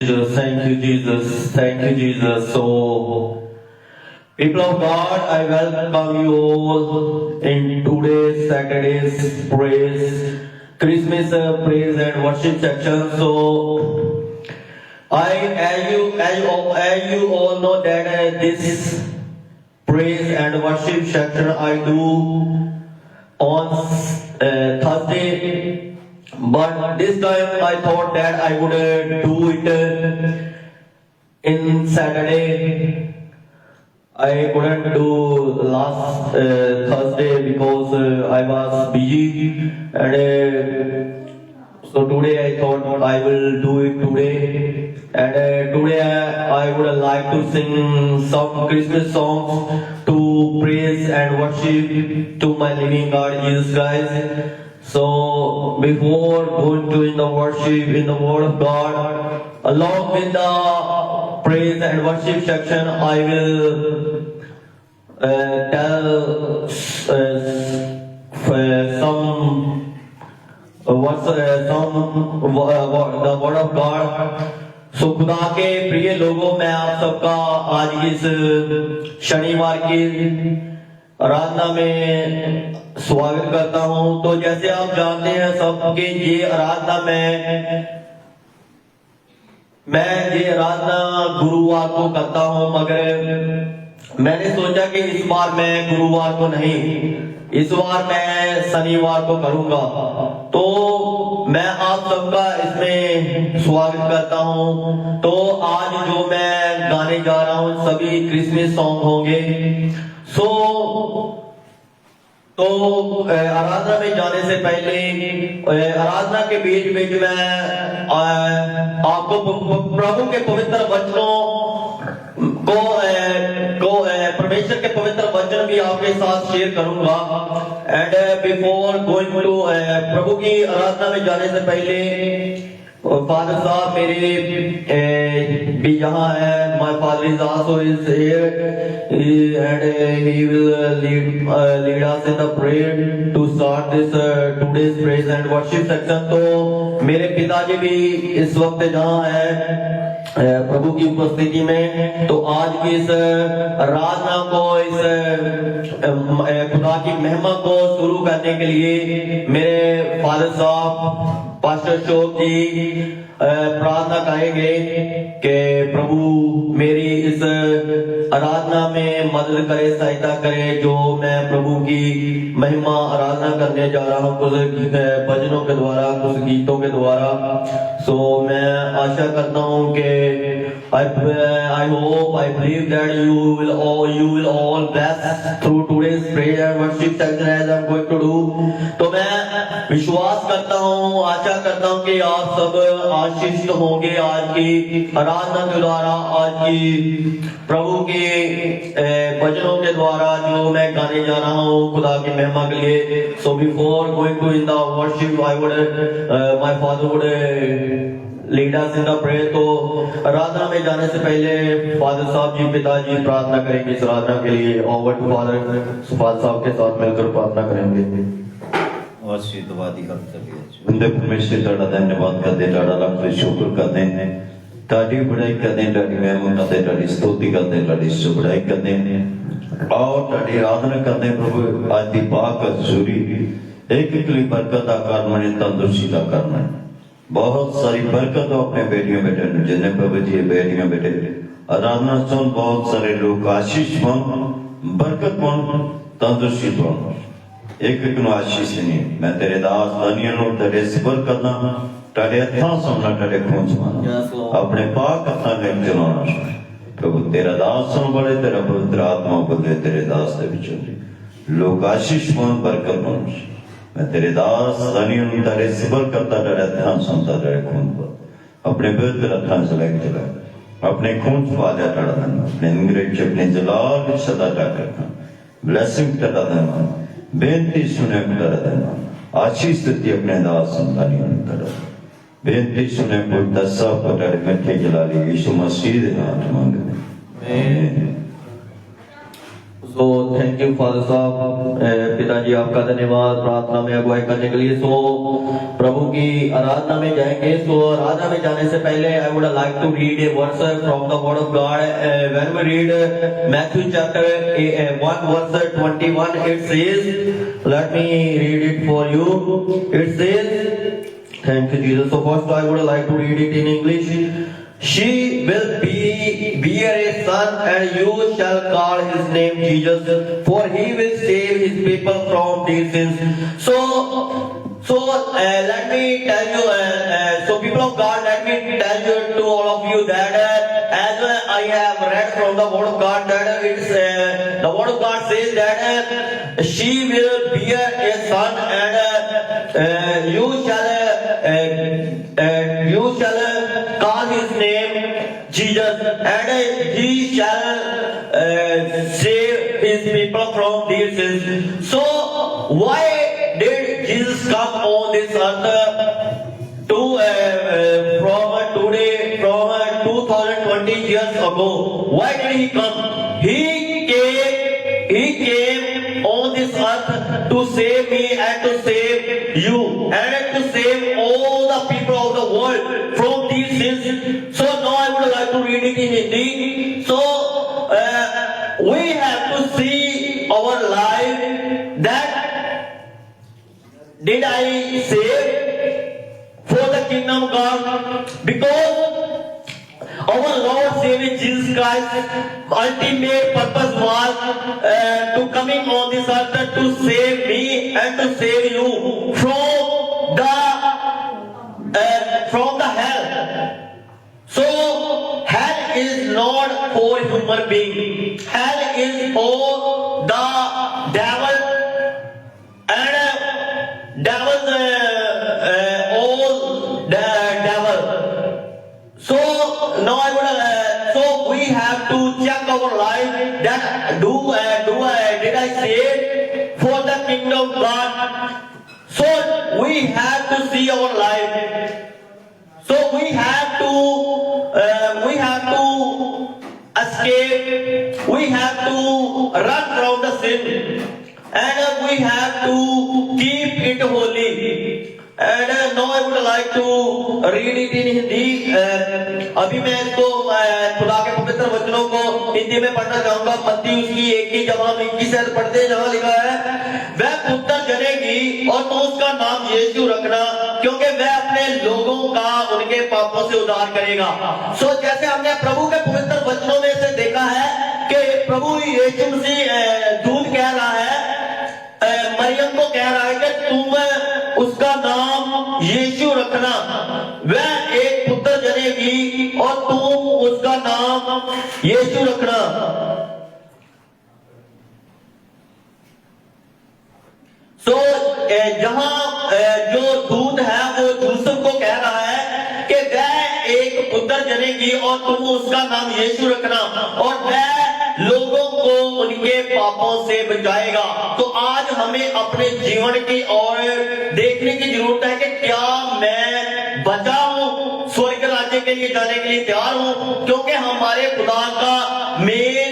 Jesus, thank you, Jesus, thank you, Jesus. So, people of God, I welcome you all in today's Saturday's praise, Christmas praise and worship section. So, as you all know that this praise and worship section I do on Thursday. But this time I thought that I would do it in Saturday. I couldn't do last Thursday because I was busy, and so today I thought I will do it today. And today I would like to sing some Christmas songs to praise and worship to my living God Jesus Christ. So before going to in the worship in the Word of God, along with the praise and worship section, I will tell the Word of God. सो खुदा के प्रिय लोगों, मैं आप सबका आज की इस शनिवार की आराधना में स्वागत करता हूं। तो जैसे आप जानते हैं सबके ये आराधना मैं ये आराधना गुरुवार को करता हूं, मगर मैंने सोचा कि इस बार मैं गुरुवार को नहीं, इस बार मैं शनिवार को करूंगा। तो मैं आप सबका इसमें स्वागत करता हूं। तो आज जो मैं गाने जा रहा हूं सभी क्रिसमस सॉन्ग होंगे। तो आराधना में जाने से पहले आराधना के बीच बीच में आपको प्रभु के पवित्र वचनों को परमेश्वर के पवित्र वचन भी आपके साथ शेयर करूंगा। एंड बिफोर गोइंग टू प्रभु की आराधना में जाने से पहले फादर साहब मेरे भी यहाँ है। My father is also is here and he will lead us in the prayer to start this today's praise and worship section. तो मेरे पिताजी भी इस वक्त जहाँ है प्रभु की उपस्थिति में। तो आज की इस आराधना को, इस खुदा की महिमा को शुरू करने के लिए मेरे फादर साहब पास्टर शोक जी प्रार्थना करेंगे कि प्रभु मेरी इस आराधना में मदद करे, सहायता करे, जो मैं प्रभु की महिमा आराधना करने जा रहा हूँ कुछ भजनों के द्वारा, कुछ गीतों के द्वारा। सो मैं आशा करता हूँ कि I hope, I believe that you will all bless through today's prayer and worship section as I'm going to do। तो मैं विश्वास करता हूँ, आशा करता हूँ कि आप सब आशीषित होंगे आज की आराधना के द्वारा, आज की प्रभु के भजनों के द्वारा जो मैं गाने जा रहा हूँ खुदा की महिमा के लिए। So before going to in the worship, I would my father would lead us in the prayer। तो आराधना में जाने से पहले फादर साहब जी, पिताजी प्रार्थना करेंगे इस आराधना के लिए। ओवर टू फादर साहब के साथ मिलकर प्रार्थना करेंगे। आशीर्वादी करते हुए परमेश्वर तेरा धन्यवाद करते, तेरा लाख शुक्र करते हैं, ताड़ी बढ़ाई करते, ताड़ी महिमा करते, ताड़ी स्तुति करते, ताड़ी सुबड़ाई करते और ताड़ी आराधना करते प्रभु। आज दी पाक सूरी एक बरकत का कारण तंदुरुस्ती का कारण, बहुत सारी बरकत अपने बेटियों बेटे जिन्हें प्रभु जी बेटियों बेटे आराधना सुन, बहुत सारे लोग आशीष पाऊं, बरकत पाऊं, तंदुरुस्ती पाऊं, एक आशीष नहीं। मैं तेरे दास दानियल नु तेरे सिफर करना, तेरे हथा सुनना, तेरे खून सुनना, अपने पाक हथा में चलाना प्रभु। तेरा दास सुन बड़े, तेरा पवित्र आत्मा बदले तेरे दास दे विच लोग आशीष पाऊं, बरकत पाऊं। मैं तेरे दास दानियल तेरे सिफर करता, तेरे हथा सुनता, तेरे खून पर अपने पवित्र हथा से लेके चला, अपने खून से वादा टड़ा देना, अपने अंग्रेज अपने जलाल सदा जाकर ब्लेसिंग टड़ा देना, बेनती सुने कर देना, आशीष देती अपने दास संतानियों कर बेनती सुने कोई दसा पटर मिठे जलाली यीशु मसीह दे नाम मांगते। सो सो थैंक यू फादर साहब, पिताजी आपका धन्यवाद प्रार्थना में अगुवाई करने के लिए। सो प्रभु की आराधना में जाएंगे। सो आराधना में जाने से पहले I would like to read a verse from the word of God. When we read Matthew chapter 1 verse 21, it says, let me read it for you. It says, thank you Jesus. So first I would like to read it in English. She will bear a son, and you shall call his name Jesus, for he will save his people from their sins. So let me tell you, so people of God, let me tell you to all of you that as I have read from the word of God, that it's the word of God says that she will bear a son, and you shall call his name Jesus, and he shall save his people from their sins. So why did Jesus come on this earth to from 2020 years ago? Why did he come? He came on this earth to save me and to save you and to save all the people of the world from these sins. So now I would like to read it in Hindi. So we have to see our life that did I save for the kingdom of God? Because our Lord Savior Jesus Christ ultimate purpose was to coming on this earth to save me and to save you from the hell. So hell is not for human being. Hell is for the devil and devil's all the devil. So now I would so we have to check our life that did I save for the kingdom of God? So we have to see our life. So we have to escape. We have to run from the sin, and we have to keep it holy. And now I would like to read it in Hindi. अभी मैं इसको खुदा के पवित्र वचनों को हिंदी में पढ़ना चाहूंगा। मत्ती उसकी 1 से पढ़ते हैं, जहाँ लिखा है, वह पुत्र जनेगी और तो उसका नाम यीशु रखना, क्योंकि वह अपने लोगों का उनके पापों से उद्धार करेगा। सो जैसे हमने प्रभु के पवित्र वचनों में से देखा है कि प्रभु यीशु मसीह दूत कह रहा है, मरियम को कह रहा है कि तुम उसका नाम यीशु रखना, वह एक पुत्र जनेगी और तुम उसका नाम यीशु रखना। सो जहां जो दूत है वो यूसुफ को कह रहा है कि वह एक पुत्र जनेगी और तुम उसका नाम यीशु रखना, और वह लोगों को उनके पापों से बचाएगा। तो आज हमें अपने जीवन की ओर देखने की जरूरत है कि क्या मैं बचा हूं, स्वर्ग राज्य के लिए जाने के लिए तैयार हूं, क्योंकि हमारे खुदा का मेन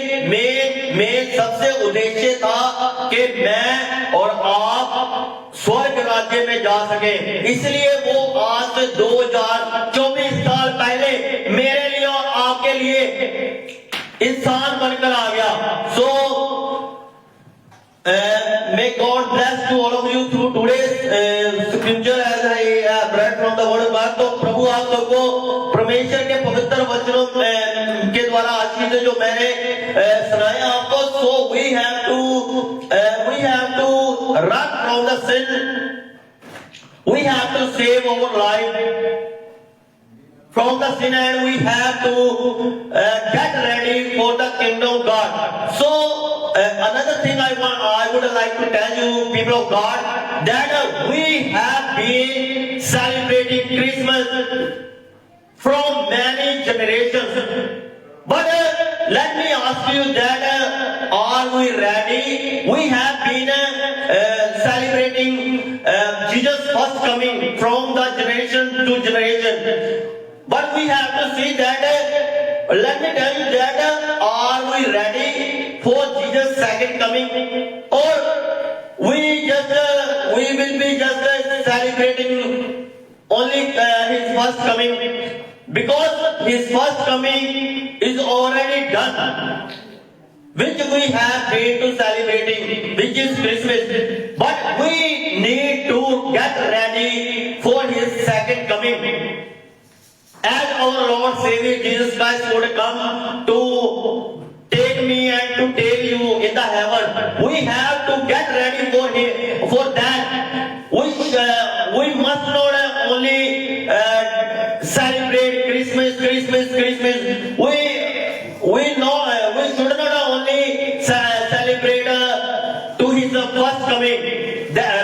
सबसे उद्देश्य था कि मैं और आप स्वर्ग राज्य में जा सके। इसलिए वो आज से 2024 साल पहले मेरे लिए और आपके लिए इंसान बनकर आ गया। सो may God bless to all of you through today's scripture as I read from the word of God। तो प्रभु आप सबको परमेश्वर के पवित्र वचनों के द्वारा आशीष जो मैंने सुनाया आपको। So we have to run from the sin, we have to save our life from the sin, and we have to get ready for the kingdom of God. So another thing I would like to tell you, people of God, that we have been celebrating Christmas from many generations. But let me ask you that are we ready? We have been celebrating Jesus' first coming from the generation to generation. But we have to see that, let me tell you that, are we ready for Jesus' second coming, or we will be just celebrating only his first coming, because his first coming is already done, which we have been to celebrating, which is Christmas. But we need to get ready for his second coming. As our Lord Savior Jesus Christ would come to take me and to take you in the heaven, we have to get ready for him. For that, we must not only celebrate Christmas. We should not only celebrate to his first coming,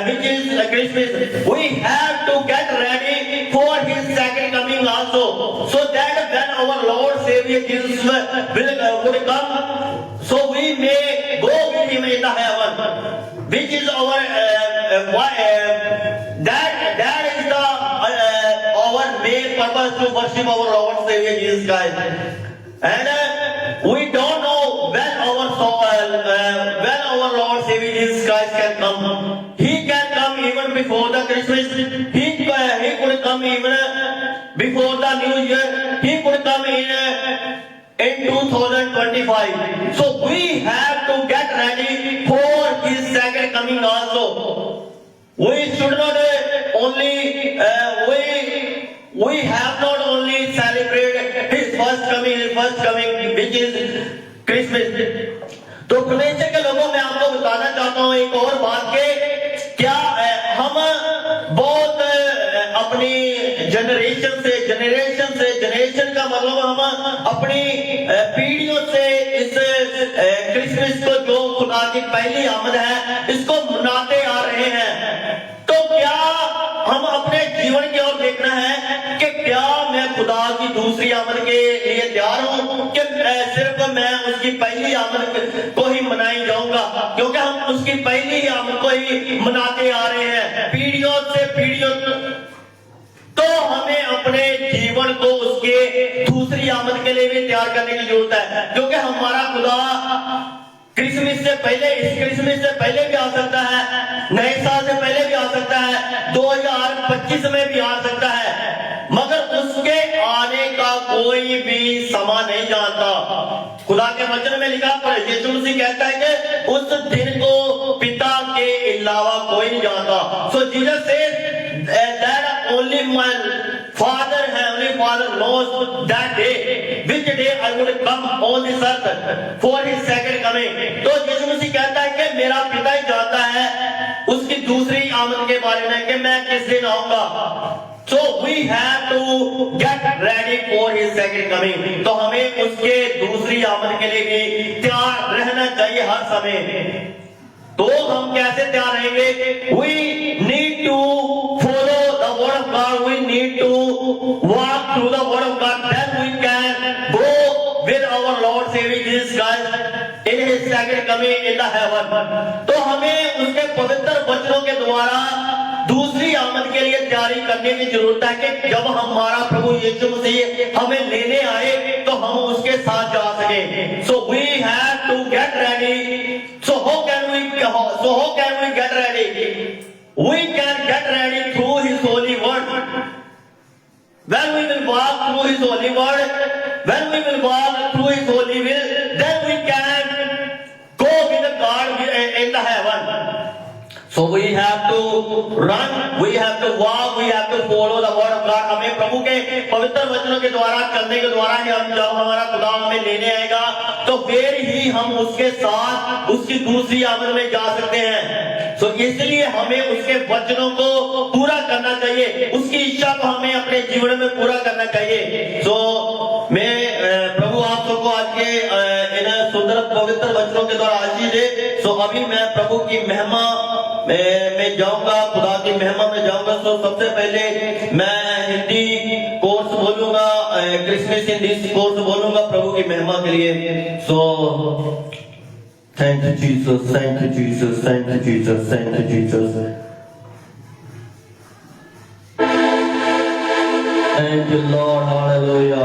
which is Christmas. We have to get ready for his second coming also, so that when our Lord Savior Jesus would come, so we may go with him in the heaven, which is our that is the our main purpose, to worship our Lord Savior Jesus Christ. And we don't know when our Lord Savior Jesus Christ can come. He can come even before the Christmas. He could come even before the New Year. He could come in 2025. So we have to get ready for his second coming also. We should not only we have not only celebrated his first coming, which is Christmas. तो परमेश्वर के लोगों, मैं आपको बताना चाहता हूँ एक और बात के, क्या हम बहुत अपनी जनरेशन का मतलब हम अपनी पीढ़ियों से इस क्रिसमस को, जो खुदा की पहली आमद है, इसको मनाते आ रहे हैं। तो क्या हम अपने जीवन की ओर देखना है कि क्या मैं खुदा की दूसरी आमद के लिए तैयार हूं, कि सिर्फ मैं उसकी पहली आमद को ही मनाई जाऊंगा, क्योंकि हम उसकी पहली आमद को ही मनाते आ रहे हैं पीढ़ियों से पीढ़ियों। तो हमें अपने जीवन को उसके दूसरी आमद के लिए भी तैयार करने की जरूरत है, क्योंकि हमारा खुदा क्रिसमस से पहले, इस क्रिसमस से पहले भी आ सकता है, नए साल से पहले भी आ सकता है, 2025 में भी आ सकता है, मगर उसके आने का कोई भी समा नहीं जानता। खुदा के वचन में लिखा, पर यीशु मसीह कहता है कि उस दिन को पिता के अलावा कोई नहीं जानता। So Jesus said that only my father, heavenly father knows that day, which day I would come on this earth for his second coming। तो यीशु मसीह कहता है कि मेरा पिता ही जानता है उसकी दूसरी आमद के बारे में, कि मैं किस दिन आऊंगा। So we have to get ready for his second coming। तो हमें उसके दूसरी आमद के लिए भी तैयार रहना चाहिए हर समय। तो हम कैसे तैयार रहेंगे? We need to follow the word of God, we need to walk through the word of God, then we can go with our Lord Savior Jesus Christ in his second coming in the heaven। तो हमें उसके पवित्र वचनों के द्वारा दूसरी आमद के लिए तैयारी करने की जरूरत है, कि जब हमारा प्रभु यीशु मसीह हमें लेने आए तो हम उसके साथ जा सके। So we have to get ready। So how can we get ready? We can get ready through his holy word। When we will walk through his holy word, when we will walk through his holy will, then we can go with God in the heaven। So we have to run, we have to walk, we have to follow the word of God। हमें प्रभु के पवित्र वचनों के द्वारा चलने के द्वारा ही हम, जब हमारा खुदा हमें लेने आएगा तो फिर ही हम उसके साथ उसकी दूसरी आमद में जा सकते हैं। तो इसलिए हमें उसके वचनों को पूरा करना चाहिए, उसकी इच्छा को हमें अपने जीवन में पूरा करना चाहिए। तो मैं प्रभु आप सबको आज के इन सुंदर पवित्र वचनों के द्वारा आशीष दे। सो अभी मैं प्रभु की महिमा में जाऊंगा, खुदा की महिमा में जाऊंगा। तो सबसे पहले मैं हिंदी कोर्स बोलूंगा, क्रिसमस हिंदी कोर्स बोलूंगा प्रभु की महिमा के लिए। So thank you Jesus, thank you Jesus, thank you Jesus, thank you Jesus, thank you Lord, hallelujah.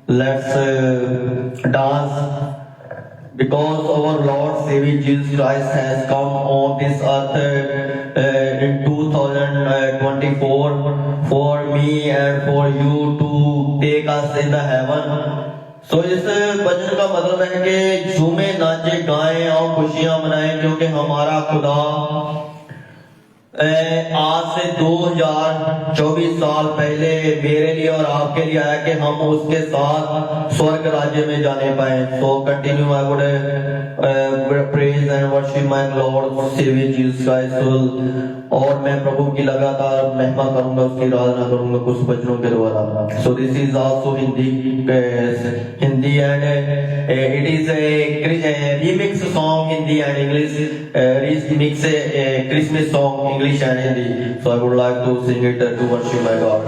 let's dance because our Lord Savior Jesus Christ has come on this earth in 2024 for me and for you to take us in the heaven. So इस भजन का मतलब है कि झूमे नाचे गाएं और खुशियां मनाएं क्योंकि हमारा खुदा आज से 2024 साल पहले मेरे लिए और आपके लिए आया कि हम उसके साथ स्वर्ग राज्य में जाने पाए. So continue I would praise and worship my lord saviour Jesus Christ. और मैं प्रभु की लगातार महिमा करूंगा, उसकी आराधना करूंगा कुछ वचनों के द्वारा. So this is also Hindi and it is a remix song Hindi and English, remix a Christmas song English and Hindi. So I would like to sing it to worship my God.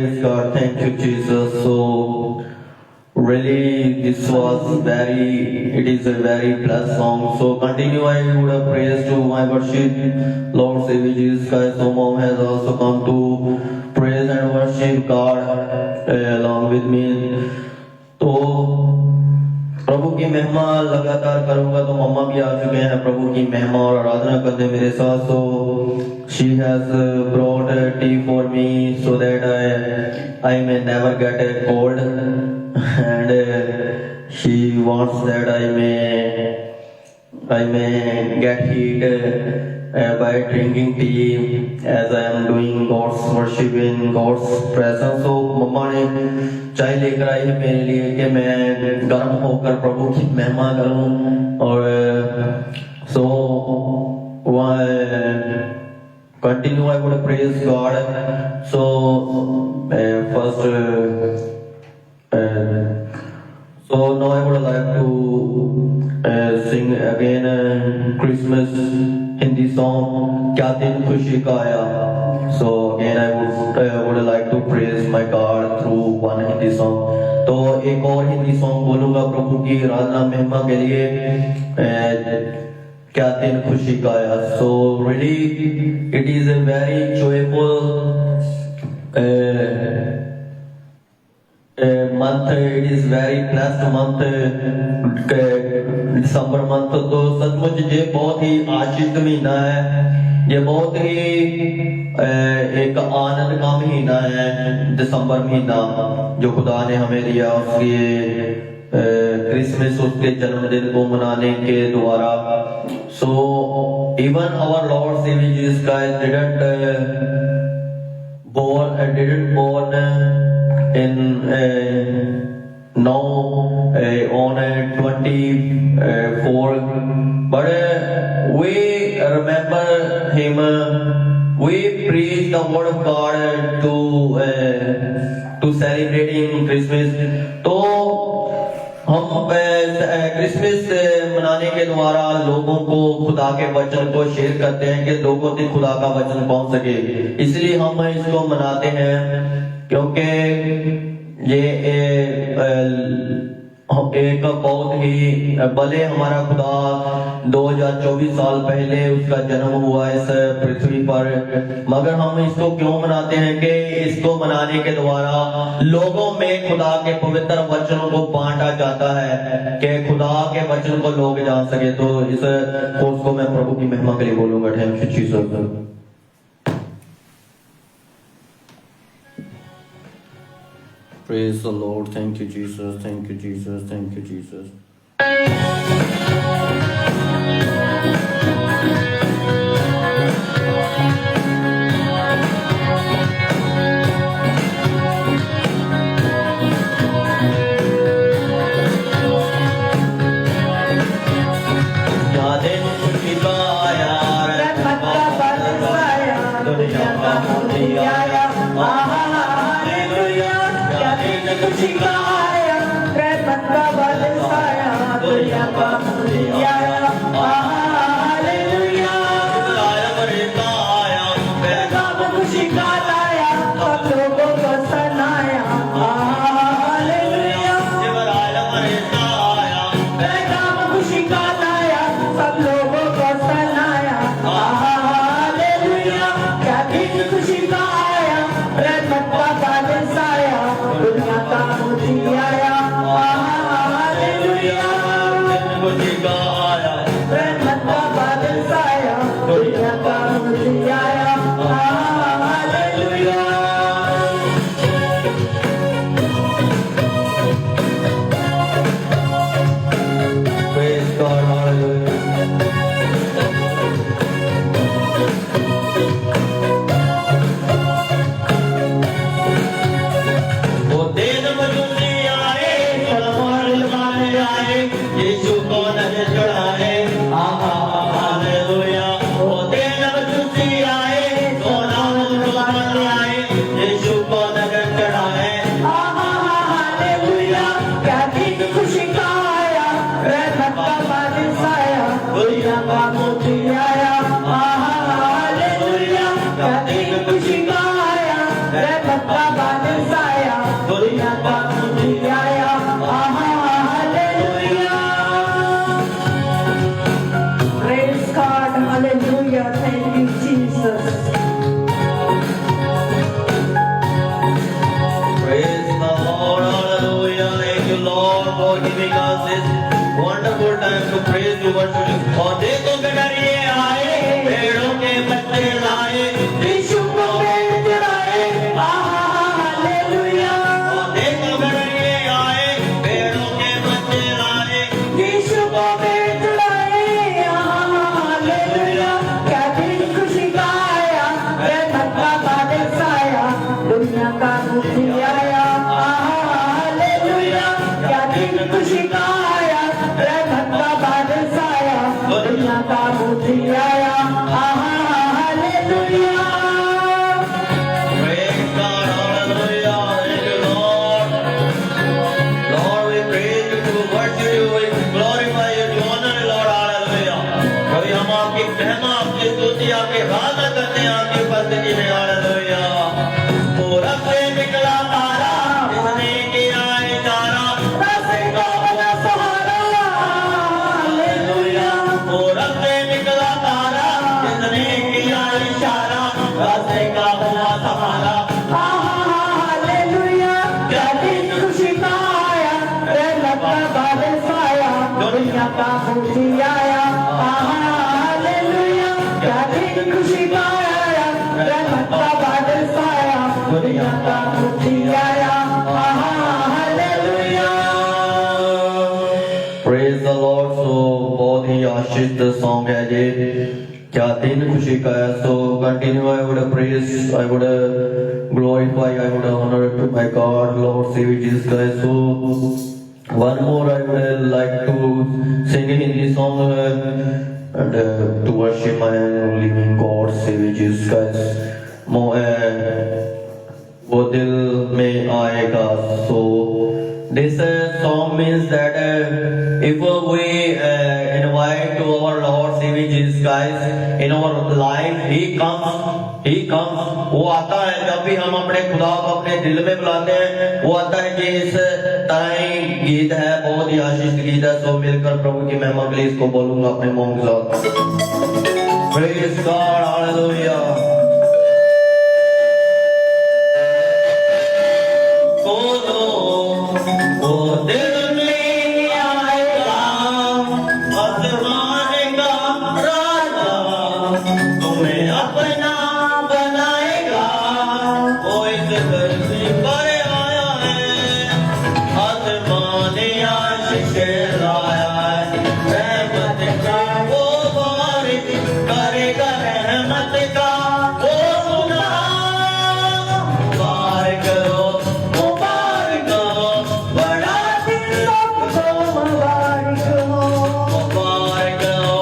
praise God. Thank you, Jesus. So really, this was it is a very blessed song. So continue, I would have praise to my worship. Lord Savior Jesus Christ, so mom has also come to praise and worship God along with me. तो प्रभु की महिमा लगातार करूंगा, तो मम्मा भी आ चुके हैं प्रभु की महिमा और आराधना करने मेरे साथ. So she has brought tea for me so that I may never get a cold, and she wants that I may get heat by drinking tea as I am doing God's worship in God's presence. So मम्मा ने चाय लेकर आई है मेरे लिए कि मैं गर्म होकर प्रभु की महिमा करूं. और so continue, I would praise God. So first so now I would like to sing again Christmas Hindi song क्या दिन खुशी का आया. So again I would like to praise my God through one Hindi song. तो एक और Hindi song बोलूंगा प्रभु की आराधना महिमा के लिए, क्या दिन खुशी का आया. So really it is a very joyful month. It is very blessed month, December month. तो सचमुच ये बहुत ही आशीष महीना है, ये बहुत ही एक आनंद का महीना है, दिसंबर महीना जो खुदा ने हमें दिया उसके क्रिसमस, उसके जन्मदिन को मनाने के द्वारा. So even our Lord Savior Jesus Christ didn't born in now on 24, but we remember him, we preach the word of God to celebrating Christmas. तो हम क्रिसमस मनाने के द्वारा लोगों को खुदा के वचन को शेयर करते हैं कि लोगों तक खुदा का वचन पहुंच सके. इसलिए हम इसको मनाते हैं क्योंकि ये एक बहुत ही भले हमारा खुदा 2024 साल पहले उसका जन्म हुआ इस पृथ्वी पर, मगर हम इसको क्यों मनाते हैं कि इसको मनाने के द्वारा लोगों में खुदा के पवित्र वचनों को बांटा जाता है कि खुदा के वचन को लोग जान सके. तो इस कोर्स को मैं प्रभु की महिमा के लिए बोलूंगा. Thank you Jesus. Praise the Lord. Thank you, Jesus. Thank you, Jesus. Thank you, Jesus. खुशी का आया, रहमत का बरसाया, दुनिया का मुझियाया, हालेलुया. पैगाम खुशी का लाया, सब लोगों को सनाया, हालेलुया. पैगाम खुशी का लाया, सब लोगों को सनाया, हालेलुया. क्या दिन खुशी का आया, रहमत का बरसाया, दुनिया का मुझियाया, हालेलुया. खुशी का आया, रहमत का बरसाया, दुनिया का मुझियाया, हालेलुया. praise God, hallelujah. वो दिन मुझे दुनिया का मुझे आया hallelujah Praise God hallelujah thank you Jesus Praise the Lord, hallelujah. Thank you, Lord, for giving us this wonderful time to praise you, worship you. और देखो गडरिए आए, पेड़ों के पत्ते लाए, यीशु को भेंट चढ़ाए हालेलुया और देखो गडरिए आए, पेड़ों के पत्ते लाए, यीशु को भेंट चढ़ाए हालेलुया क्या दिन खुशी का आया रहमत का बादल साया दुनिया का मुझे आया हालेलुया क्या दिन खुशी का आया रहमत का बादल साया दुनिया का मुझे आया hallelujah Praise God, hallelujah. Thank you, Lord. Lord, we praise you, we worship you, we glorify you, we honor you, Lord, hallelujah. कभी हम आपकी महिमा, आपकी स्तुति, आपकी आराधना करते हैं, आपकी उपस्थिति में, hallelujah. पूरब से निकला तारा, जिसने किया इशारा, रास्ते का बना सहारा हालेलुया पूरब से निकला तारा, जिसने किया इशारा, रास्ते का बना सहारा. हालेलुया क्या दिन खुशी का आया रहमत का बादल साया दुनिया का मुझे आया हालेलुया क्या दिन खुशी का आया रहमत का बादल साया दुनिया का मुझे आया hallelujah Praise the Lord. So बहुत ही आशीष सॉन्ग है ये क्या दिन खुशी का है. So continue. I would praise, I would glorify, I would honor to my God, Lord, Savior Jesus Christ. So one more I would like to sing in Hindi song and to worship my living God, Savior Jesus Christ. वो दिल में आएगा. So this song means that if we invite to our Lord Savior Jesus Christ in our life, He comes. वो आता है जब भी हम अपने खुदा को अपने दिल में बुलाते हैं. वो आता है कि इस तरह ही गीत है, बहुत ही आशीष गीत है. सो मिलकर प्रभु की महिमा के लिए इसको बोलूंगा अपने मुंह के साथ. Praise God, hallelujah. वो दिल में आएगा आसमान का राजा, तुम्हें अपना बनाएगा. वो इस धरती पर आया है, आसमान आशीष लाया है. रहमत का वो बारिश करेगा, रहमत का वो सुना. मुबारक हो, मुबारक हो, बड़ा दिन सबको मुबारक हो मुबारक हो,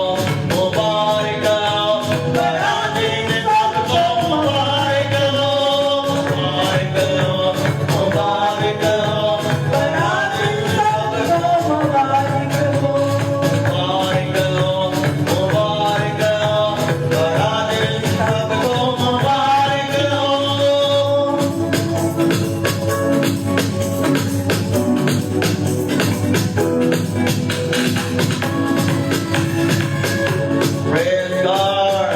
मुबारक हो, बड़ा दिन सबको मुबारक हो. मुबारक हो, मुबारक हो, बड़ा दिन सबको मुबारक हो मुबारक हो. मुबारक हो, बड़ा दिन सबको मुबारक हो. Praise God.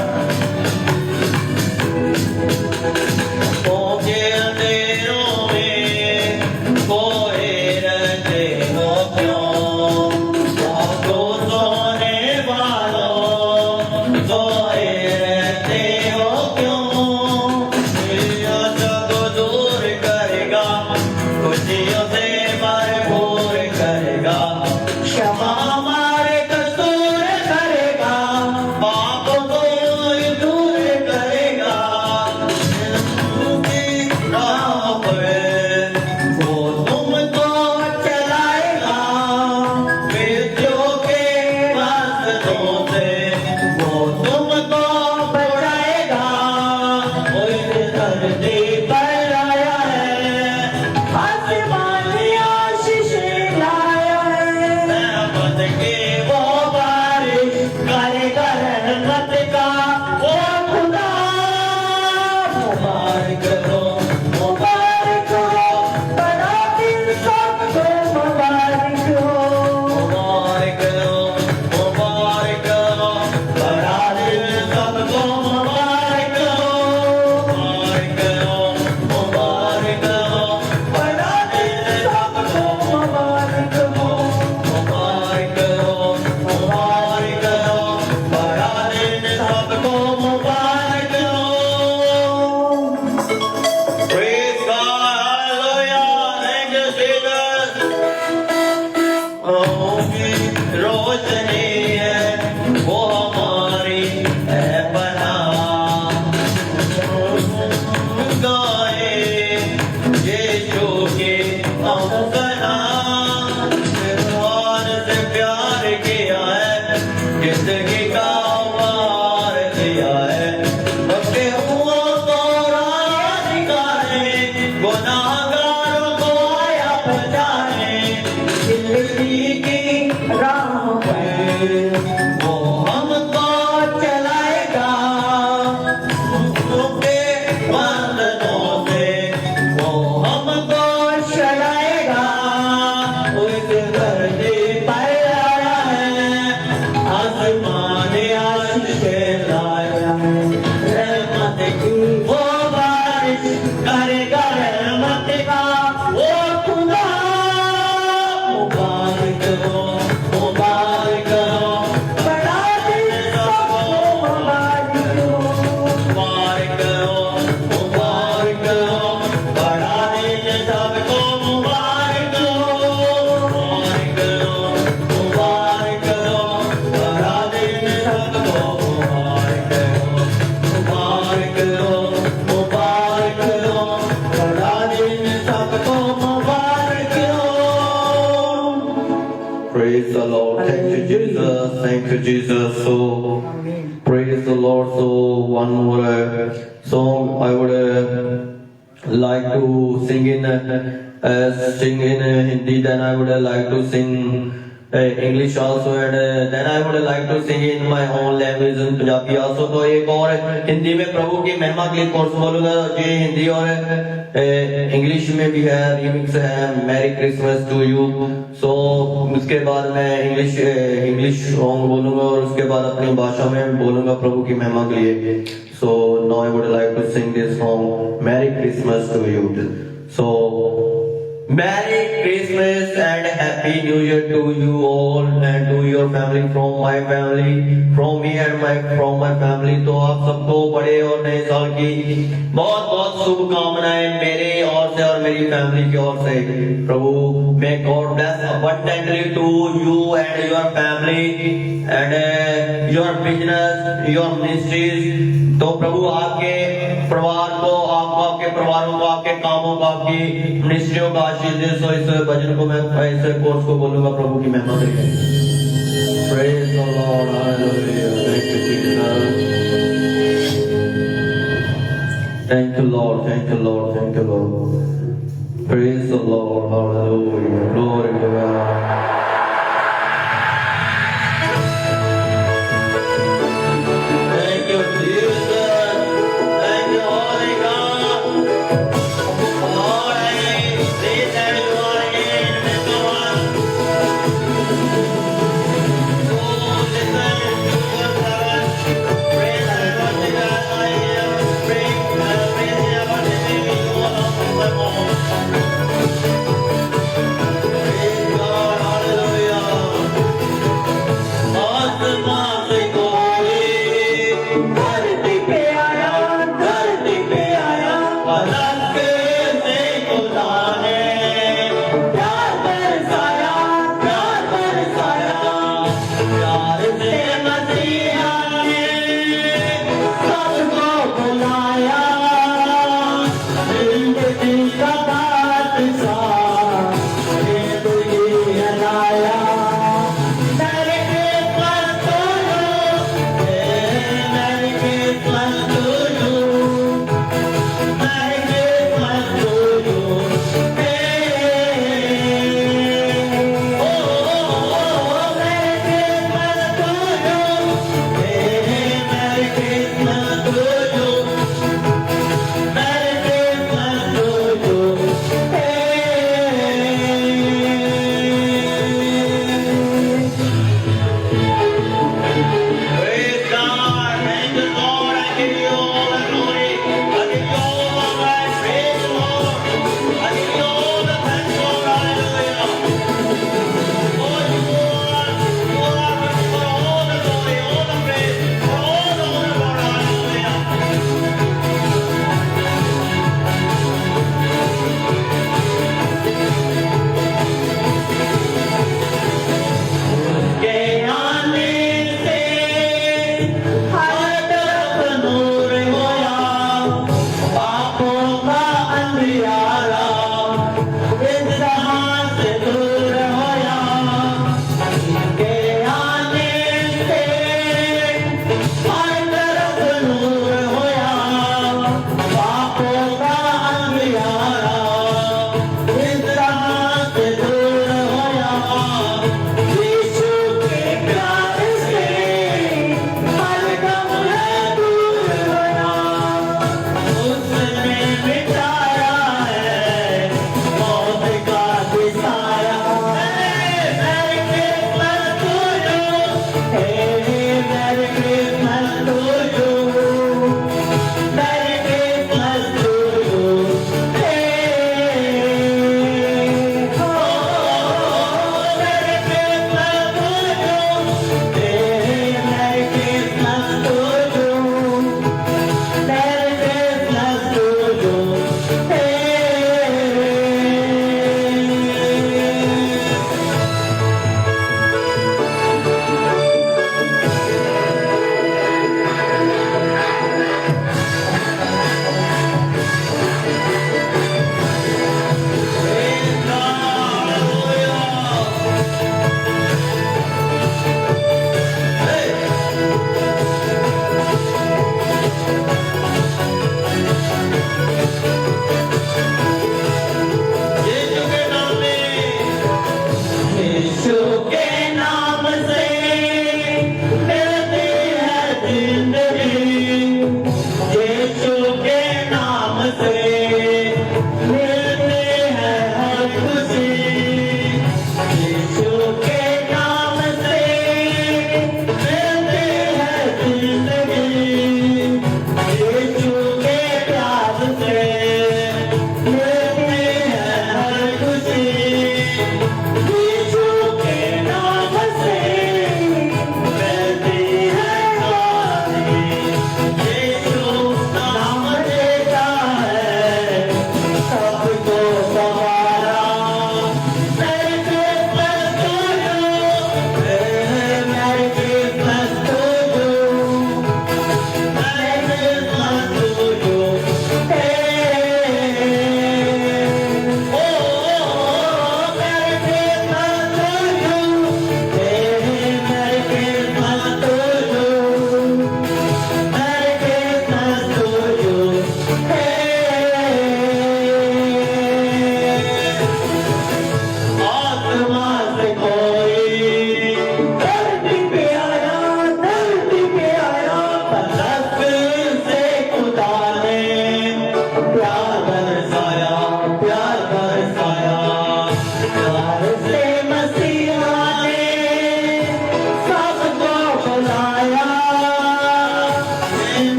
के अंधेरों में कोई रहते हो क्यों? रातों सोने वालों सोए रहते हो क्यों? ये जग दूर करेगा, खुशियों से भरपूर करेगा. क्षमा हमारे कसूर करेगा, पापों को दूर करेगा. की राह पर वो तुमको चलाएगा, मृत्यु के रास्तों से वो तुमको बचाएगा. वो इस धरती पर आया है, आसमान अपना भगवान से प्यार किया है, जिंदगी का वार किया है, बख्शे हुआ को राह दिखाने, गुनाहगारों को आया बचाने, जिंदगी की राह पर वो हमको चलाएगा, उसके बंधनों से वो हमको चलाएगा। उस धरती पर आया है, आसमान आशीष लाया है, रहमत की वो बारिश करेगा, रहमत का वो खुदा। मुबारक हो, मुबारक हो, बड़ा दिन सबको मुबारक हो। मुबारक हो, मुबारक हो, बड़ा दिन सबको मुबारक हो, मुबारक हो, मुबारक हो, बड़ा दिन सबको मुबारक हो, मुबारक हो, मुबारक हो, बड़ा दिन सबको मुबारक हो। Praise the Lord. Thank you, Jesus. Thank you, Jesus. So, praise the Lord. So, one more song I would like to sing in Hindi. Then I would like to sing English also, and then I would like to sing in my own language in Punjabi also. तो एक और हिंदी में प्रभु की महिमा के लिए course बोलूंगा, ये हिंदी और इंग्लिश में भी है, रिमिक्स है, मैरी क्रिसमस टू यू। सो उसके बाद मैं इंग्लिश सॉन्ग बोलूंगा और उसके बाद अपनी भाषा में बोलूंगा प्रभु की महिमा के लिए। So now I would like to sing this song, merry Christmas to you. So Merry Christmas and Happy New Year to you all and to your family, from my family, from me and from my family। तो आप सबको बड़े और नए साल की बहुत बहुत शुभकामनाएं मेरे ओर से और मेरी फैमिली की ओर से। प्रभु may God bless abundantly to you and your family and your business, your ministries। तो प्रभु आपके परिवार को, आपके परिवारों को, आपके कामों को, आपकी मिनिस्ट्रियों का आशीष दे। सो इस भजन को मैं इस कोर्स को बोलूंगा प्रभु की महिमा के लिए। Praise the Lord, hallelujah, thank you Jesus, thank you Lord, thank you Lord, thank you Lord, praise the Lord, hallelujah, glory to God। Thank you Jesus, thank you Holy God, Lord I see that you are in the midst of us, so listen to your servant, praise and worship as I am, praise and worship you all of the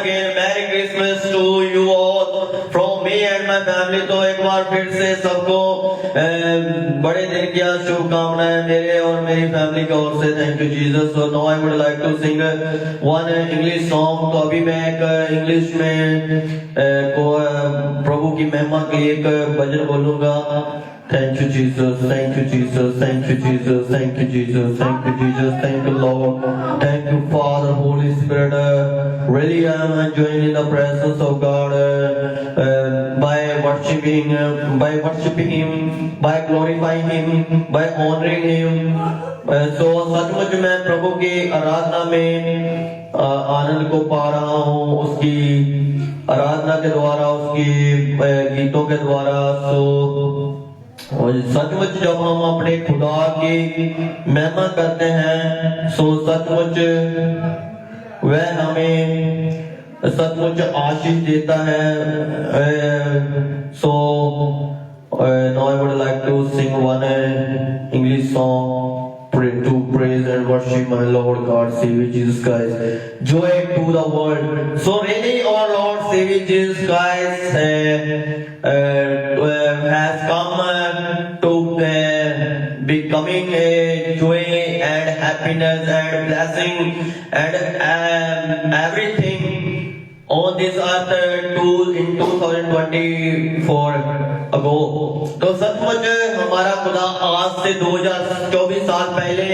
again Merry Christmas to you all from me and my family. तो एक बार फिर से सबको बड़े दिन की शुभकामनाएं मेरे और मेरी फैमिली की ओर से. Thank you Jesus. So now I would like to sing one English song. तो अभी मैं एक इंग्लिश में प्रभु की महिमा के लिए एक भजन बोलूंगा. Thank you Jesus, thank you Jesus, thank you Jesus, thank you Jesus, thank you Jesus, thank you Lord, thank you Father, Holy Spirit. Really I am enjoying in the presence of God by worshiping Him, by glorifying Him, by honoring Him. So सचमुच मैं प्रभु की आराधना में आनंद को पा रहा हूँ, उसकी आराधना के द्वारा, उसकी गीतों के द्वारा. और सचमुच जब हम अपने खुदा की महिमा करते हैं सो सचमुच वह हमें सचमुच आशीष देता है. सो now I would like to sing one English song to praise and worship my Lord God Savior Jesus Christ. Joy to the world. So really our Lord Savior Jesus Christ has come to becoming a joy and happiness and blessing and everything on this earth in 2024 ago. तो सचमुच हमारा खुदा आज से 2024 साल पहले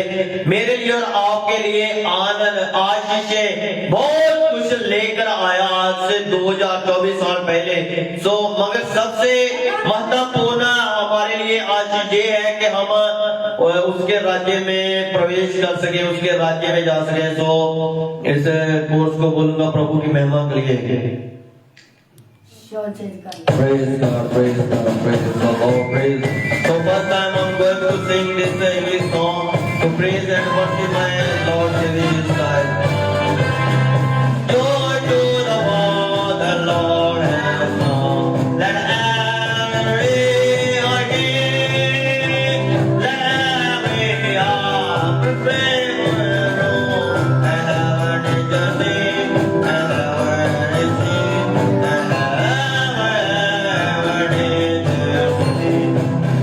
मेरे लिए और आपके लिए आनंद आशीषें बहुत कुछ लेकर आया. आज से 2024 साल पहले. सो मगर सबसे महत्वपूर्ण हमारे लिए आज ये है कि हम उसके राज्य में प्रवेश कर सके, उसके राज्य में जा सके. सो इस कोर्स को बोलूंगा प्रभु की महिमा के लिए. Praise God, praise God, praise the Lord, praise. So first time I'm going to sing this English song to praise and worship my Lord Jesus Christ. Joy to the world, the Lord has come. Let every heart give, let every heart proclaim the Lord. And heaven is the name, and heaven is sing, and heaven is the sing.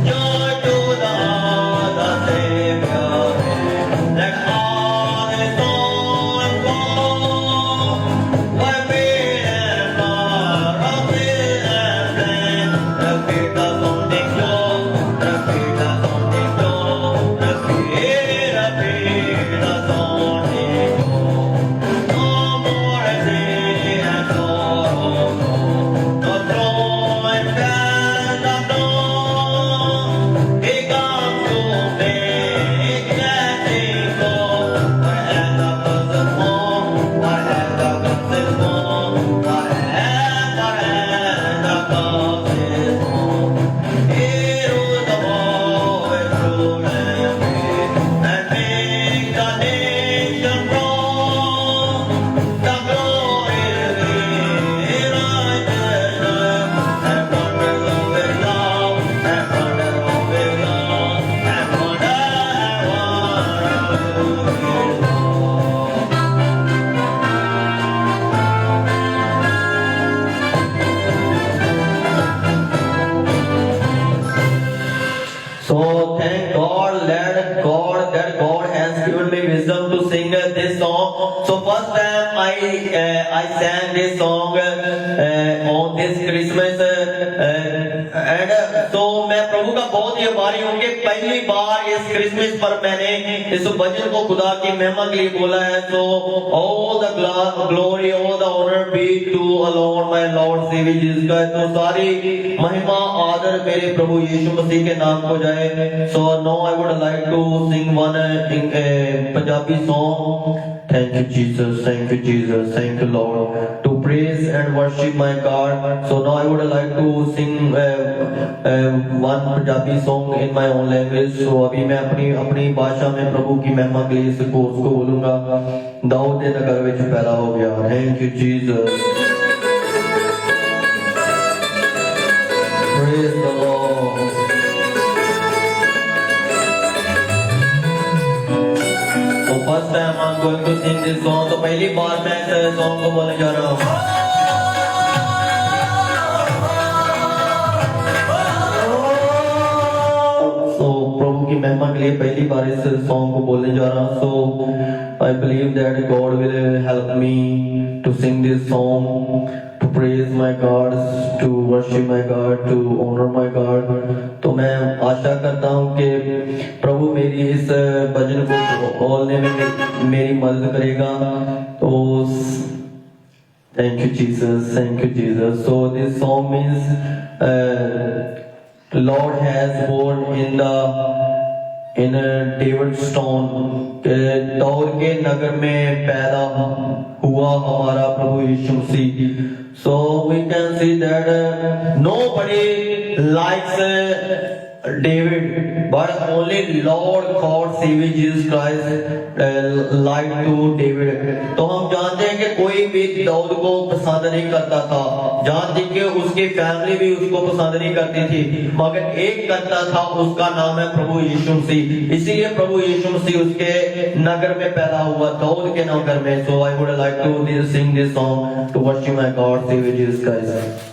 Joy to the Savior. Let all his souls go. By faith and love, of faith and flame. The feet of something low, the feet of something low, the feet of something low. No more sin and sorrow, no throne and death alone. He comes to make blessing go. Wherever the person home, wherever the person home, wherever the person home. He rules the world with rule and peace, and make the nation grow. The glory is in righteousness, and wonder of His love, and wonder of His love, and wonder of His love. So thank God, let God that God has given me wisdom to sing this song. So first time I sang this song on this Christmas and so मैं प्रभु का बहुत ही आभारी हूँ कि पहली बार इस Christmas पर मैंने इस भजन को खुदा की महिमा के लिए बोला है. So all the glory, all the honor be to alone my Lord Savior Jesus Christ. तो सारी महिमा आदर मेरे प्रभु यीशु मसीह के नाम को जाए. So now I would like to sing one Punjabi song. Thank you Jesus, thank you Jesus, thank you Lord, to praise and worship my God. So now I would like to sing one Punjabi song in my own language. So अभी मैं अपनी भाषा में प्रभु की महिमा के लिए इस कोर्स को बोलूंगा. दाऊद के नगर विच पैदा हो गया. Thank you Jesus. Praise the Lord. So first time I'm going to sing this song. तो पहली बार मैं इस सॉन्ग को बोलने जा रहा हूँ. So प्रभु की महिमा के लिए पहली बार इस सॉन्ग को बोलने जा रहा हूँ. So I believe that God will help me to sing this song, to praise my God, to worship my God, to honor my God. तो मैं आशा करता हूँ कि प्रभु मेरी इस भजन को बोलने में मेरी मदद करेगा. तो thank you Jesus, thank you Jesus. So this song means Lord has born in David stone, दौर के नगर में पैदा हुआ हमारा प्रभु यीशु मसीह. So we can see that nobody likes David, but only Lord God Savior Jesus Christ liked to David. तो हम जानते हैं कि कोई भी दाऊद को पसंद नहीं करता था, जहाँ तक कि उसकी फैमिली भी उसको पसंद नहीं करती थी, मगर एक करता था, उसका नाम है प्रभु यीशु मसीह. इसीलिए प्रभु यीशु मसीह उसके नगर में पैदा हुआ, दाऊद के नगर में. So I would like to sing this song to worship my God Savior Jesus Christ.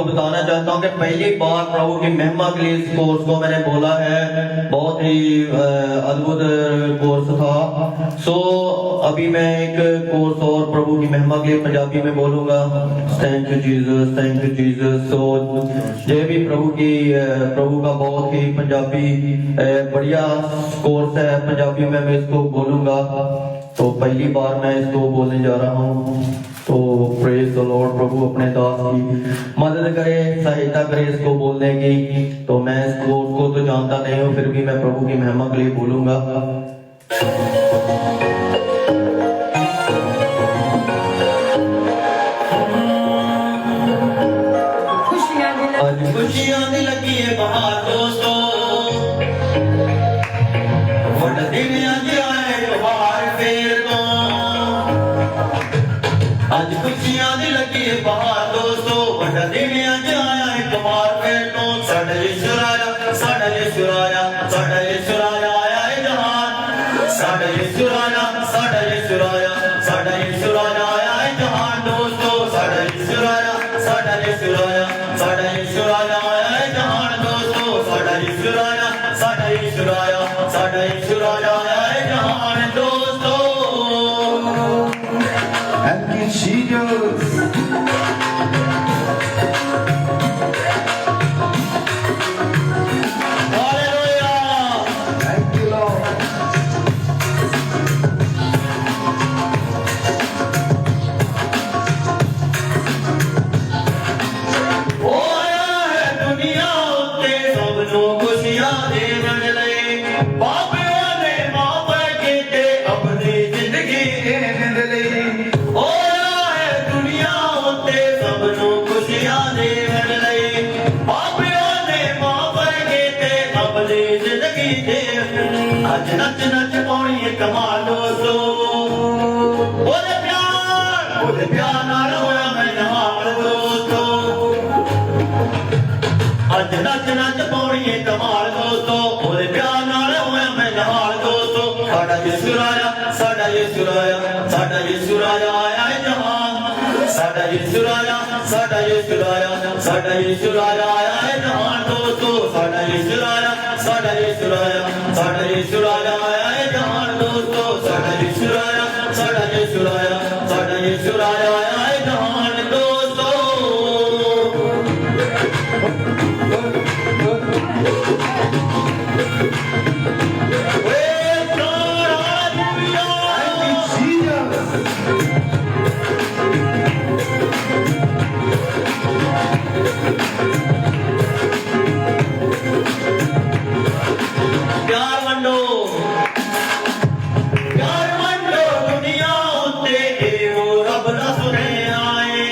बताना चाहता हूँ कि पहली बार प्रभु की महिमा के लिए इस कोर्स को मैंने बोला है, बहुत ही अद्भुत कोर्स था। सो अभी मैं एक कोर्स और प्रभु की महिमा के लिए पंजाबी में बोलूंगा। Thank you Jesus, thank you Jesus. So ये भी प्रभु का बहुत ही पंजाबी बढ़िया कोर्स है, पंजाबी में मैं इसको बोलूंगा। तो पहली बार मैं इसको बोलने जा रहा हूँ। तो प्रेज द लॉर्ड। प्रभु अपने दास की मदद करे, सहायता करे इसको बोलने की। तो मैं इस कोर्स को तो जानता नहीं हूँ, फिर भी मैं प्रभु की महिमा के लिए बोलूंगा। आज खुशियां दी लगी है बहार दोस्तों, वड दिन आज आए त्योहार फेर तो। आज खुशियां दी लगी है बहार दोस्तों, वड दिन आज आया है त्योहार फेर तो। साडा यीशु राजा, साडा यीशु राजा, साडा यीशु राजा आया है जहान। साडा यीशु राजा, साडा यीशु राजा, साडा यीशु राजा आया है जहान दोस्तों। साडा यीशु राजा, साडा यीशु राजा, साडा यीशु राजा आया है जहान दोस्तों। साडा यीशु राजा, साडा यीशु राजा, साडा यीशु राजा आया है जहान दोस्तों। Thank you, Jesus. Hallelujah. Thank you, Lord. ओ आया है दुनिया उत्ते सब नूं खुशियां देवन लई। पापियां ने माफ कीते अपनी जिंदगी देण लई। ओ आया है दुनिया उत्ते सब नूं खुशियां देवन लई। पापियां ने माफ कीते अपनी जिंदगी देण। अज नच नच पाउणी है कमाल दोस्तों। ओदे प्यार नाल होया मैं निहाल दोस्तों। अज नच नच पौड़ी है कमाल दोस्तों, ओदे प्यार नाल होया मैं निहाल दोस्तों। साडा यीशु राजा, साडा यीशु राजा, साडा यीशु राजा आया है जहान। साडा यीशु राजा, साडा यीशु राजा, साडा यीशु राजा आया है जहान दोस्तों। साडा यीशु राजा, साडा यीशु राजा, साडा यीशु राजा आया है जहान दोस्तों। साडा यीशु राजा, साडा यीशु राजा, साडा यीशु राजा आया है जहान दोस्तों। Praise God, hallelujah. Jesus. प्यार वंडो, प्यार वंडो दुनिया उत्ते एवो रब दा सुने आए।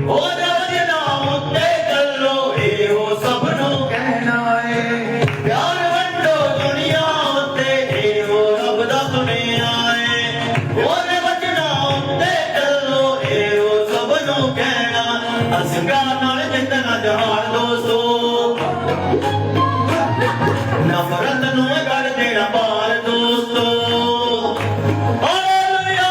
ओ रब दे नाम उत्ते चलो एवो सब नूं कहना है। प्यार वंडो दुनिया उत्ते एवो रब दा सुने आए। ओ रब दे नाम उत्ते चलो एवो सब नूं कहना। अस प्यार नाल जितना जहान दोस्तों। नफरत नूं कर देना पार दोस्तों। हालेलुया।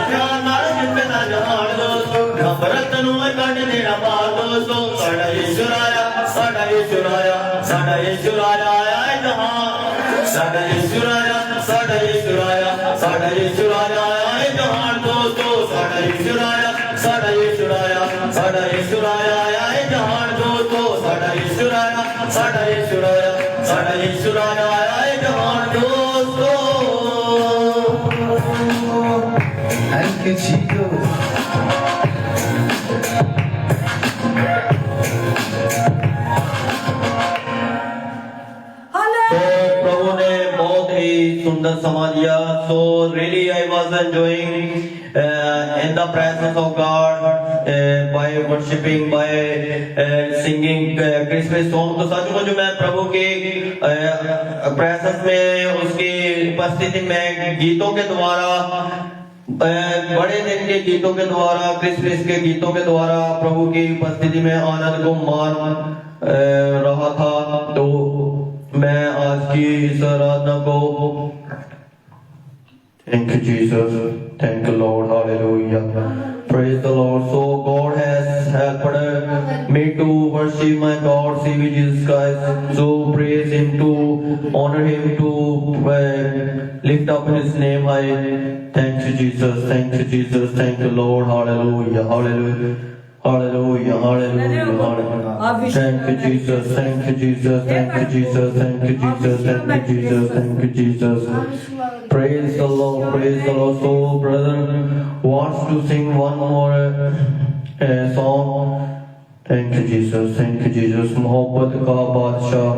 प्यार नाल जितना जहान दोस्तों। नफरत नूं कर देना पार दोस्तों। साडा यीशु राजा, साडा यीशु राजा, साडा यीशु राजा आया है जहान। साडा यीशु राजा, साडा यीशु राजा, साडा यीशु राजा आया है जहान दोस्तों। साडा यीशु राजा, साडा यीशु राजा, साडा यीशु राजा आया है जहान दोस्तों। साडा यीशु राजा, साडा यीशु राजा, साडा यीशु राजा आया है जहान दोस्तों। Thank you, Jesus. तो प्रभु ने बहुत ही सुंदर समा दिया। So really I was enjoying in the presence of God by worshiping, by singing Christmas song। तो सचमुच मैं प्रभु के प्रेजेंस में, उसकी उपस्थिति में गीतों के द्वारा, बड़े दिन के गीतों के द्वारा, क्रिसमस के गीतों के द्वारा प्रभु की उपस्थिति में आनंद को मान रहा था। तो मैं आज की इस आराधना को Thank you, Jesus. Thank you, Lord. Hallelujah. Praise the Lord. So God has helped me to worship worship my God, Savior Jesus Christ. So praise Him, to honor Him, to lift up His name high. Thank you, Jesus. Thank you, Jesus. Thank you, Lord. Hallelujah. Hallelujah. Hallelujah, hallelujah, hallelujah. Thank you, Jesus. Thank you, Jesus. Thank you, Jesus. Thank you, Jesus. Thank you, Jesus. Thank you, Jesus. Praise the Lord. Praise the Lord. So, brother wants to sing one more song. Thank you, Jesus. Thank you, Jesus. Mohabbat ka Badshah.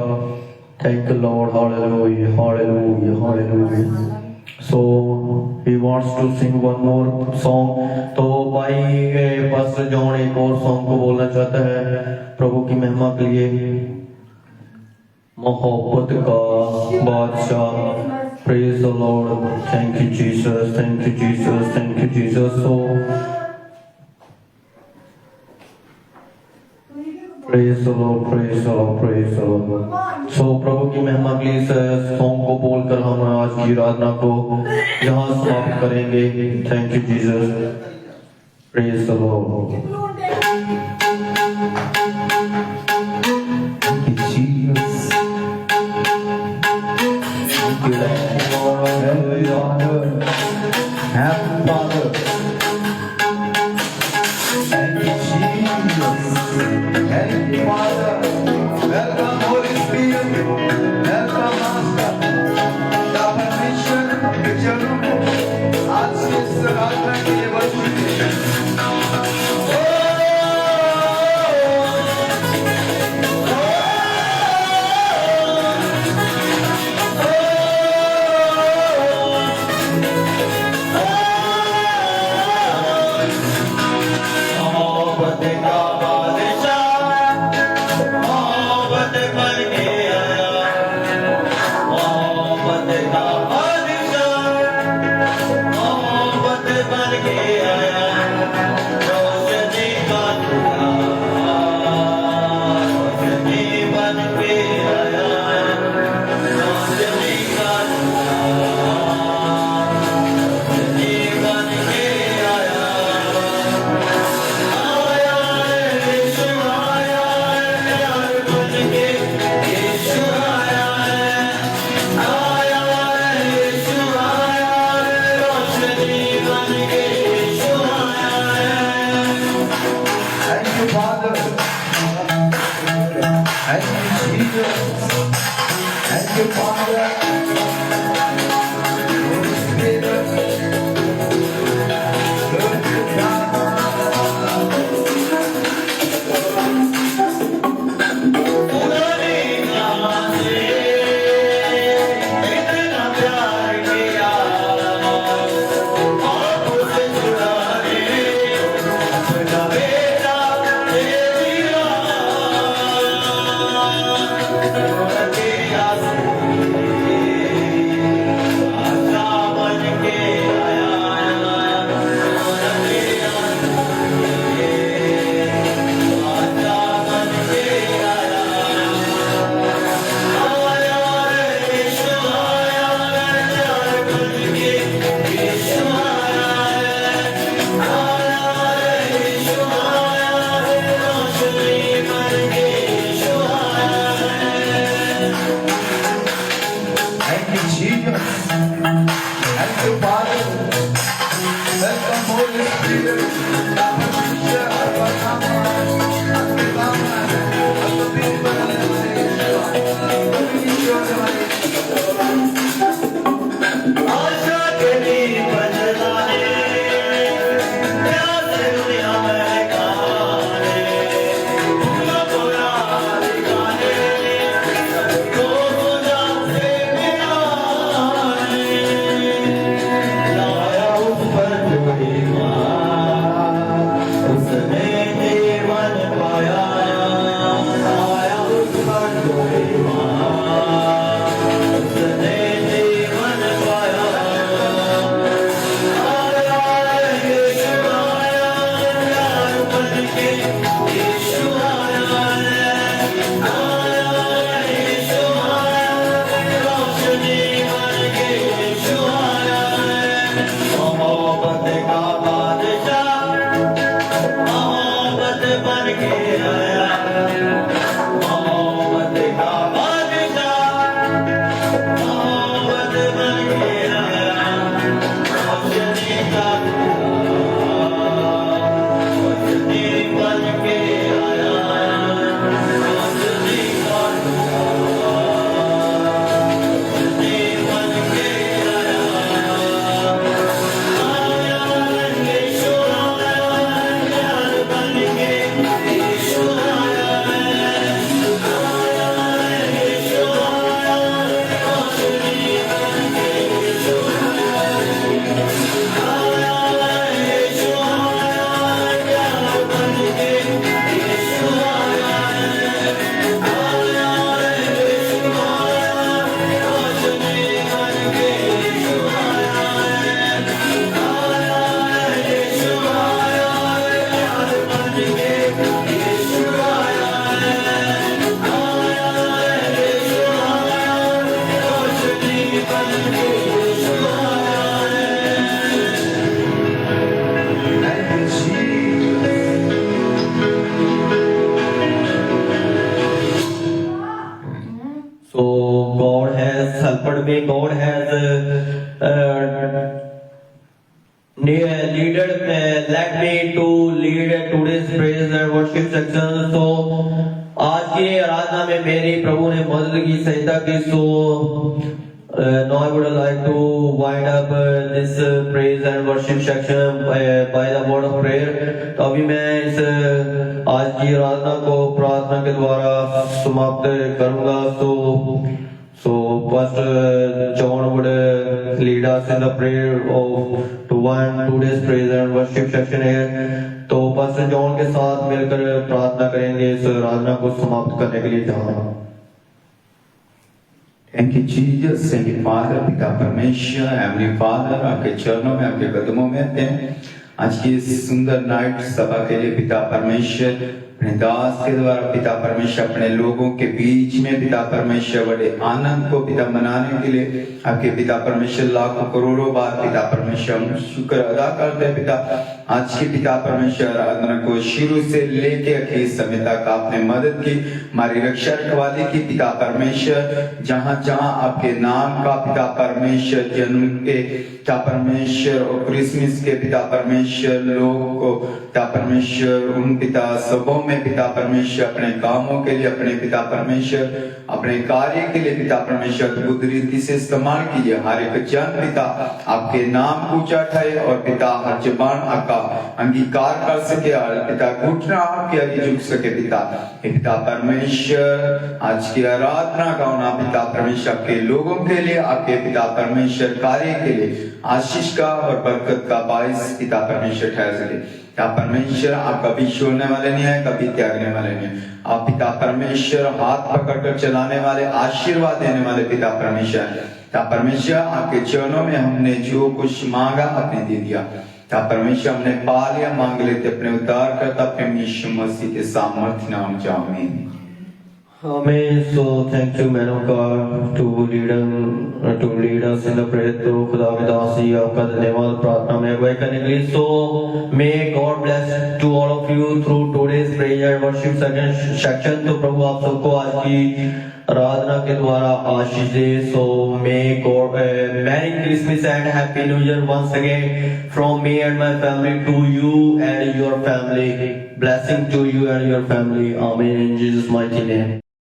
Thank you, Lord. Hallelujah. Hallelujah. Hallelujah. So he wants to sing one more song. तो भाई pastor John एक और song को बोलना चाहता है प्रभु की महिमा के लिए। मोहब्बत का बादशाह। Praise the Lord. Thank you, Jesus. Thank you, Jesus. Thank you, Jesus. So praise the Lord, praise the Lord, praise the Lord. So प्रभु की महिमा के लिए इस सॉन्ग को बोलकर हम आज की आराधना को यहाँ समाप्त करेंगे। Thank you, Jesus. Praise the Lord. Thank you, Jesus. Thank you, Lord. Hallelujah. Happy Father. Thank you, Jesus. Thank you, Father. Welcome, Holy Spirit. Welcome, Master. The permission के चरणों आज से इस आराधना के लिए वर्षित has helped me. God has led me to lead today's praise and worship section. So आज की आराधना में मेरी प्रभु ने मदद की, सहायता की. So now I would like to wind up this praise and worship section by the word of prayer. तो अभी मैं इस आज की आराधना को प्रार्थना के द्वारा समाप्त करूंगा. So Pastor John would lead us in the prayer of to wind today's praise and worship section here. तो Pastor John के साथ मिलकर प्रार्थना करेंगे इस आराधना को समाप्त करने के लिए. जहाँ Thank you Jesus, thank you Father, पिता परमेश्वर, Heavenly Father, आपके चरणों में, आपके कदमों में आते हैं. आज की इस सुंदर नाइट सभा के लिए पिता परमेश्वर अपने दास के द्वारा पिता परमेश्वर अपने लोगों के बीच में पिता परमेश्वर बड़े आनंद को पिता मनाने के लिए आपके पिता परमेश्वर लाखों करोड़ों बार पिता परमेश्वर हम शुक्र अदा करते हैं. पिता आज की पिता परमेश्वर आराधना को शुरू से लेके आखिरी समय तक आपने मदद की, हमारी रक्षा रखवाली की पिता परमेश्वर. जहां जहां आपके नाम का पिता परमेश्वर जन्म के पिता परमेश्वर और क्रिसमस के पिता परमेश्वर लोगों को पिता परमेश्वर उन पिता सबों में पिता परमेश्वर अपने कामों के लिए अपने पिता परमेश्वर अपने कार्य के लिए पिता परमेश्वर अद्भुत रीति से इस्तेमाल कीजिए. हर एक जन पिता आपके नाम ऊंचा उठाए और पिता हर जबान आपका अंगीकार कर सके और पिता घुटना आपके आगे झुक सके. पिता परमेश्वर आज की आराधना का होना पिता परमेश्वर आपके लोगों के लिए आपके पिता परमेश्वर कार्य के लिए आशीष का और बरकत का बाइस पिता परमेश्वर ठहर सके. पिता परमेश्वर आप कभी छोड़ने वाले नहीं है, कभी त्यागने वाले नहीं है. आप पिता परमेश्वर हाथ पकड़कर चलाने वाले, आशीर्वाद देने वाले पिता परमेश्वर. पिता परमेश्वर आपके चरणों में हमने जो कुछ मांगा आपने दे दिया. पिता परमेश्वर हमने पा लिया, मांग लेते अपने उद्धारकर्ता प्रेम यीशु मसीह के सामर्थ्य नाम में. आमीन. Amen. So thank you, man of God, to lead us in the prayer. तो खुदा के दास जी आपका धन्यवाद प्रार्थना में अगुवाई करने के लिए. So may God bless to all of you through today's prayer and worship section. तो प्रभु आप सबको आज की आराधना के द्वारा आशीष दे. So may God Merry Christmas and Happy New Year once again from me and my family to you and your family. Blessing to you and your family. Amen. In Jesus' mighty name.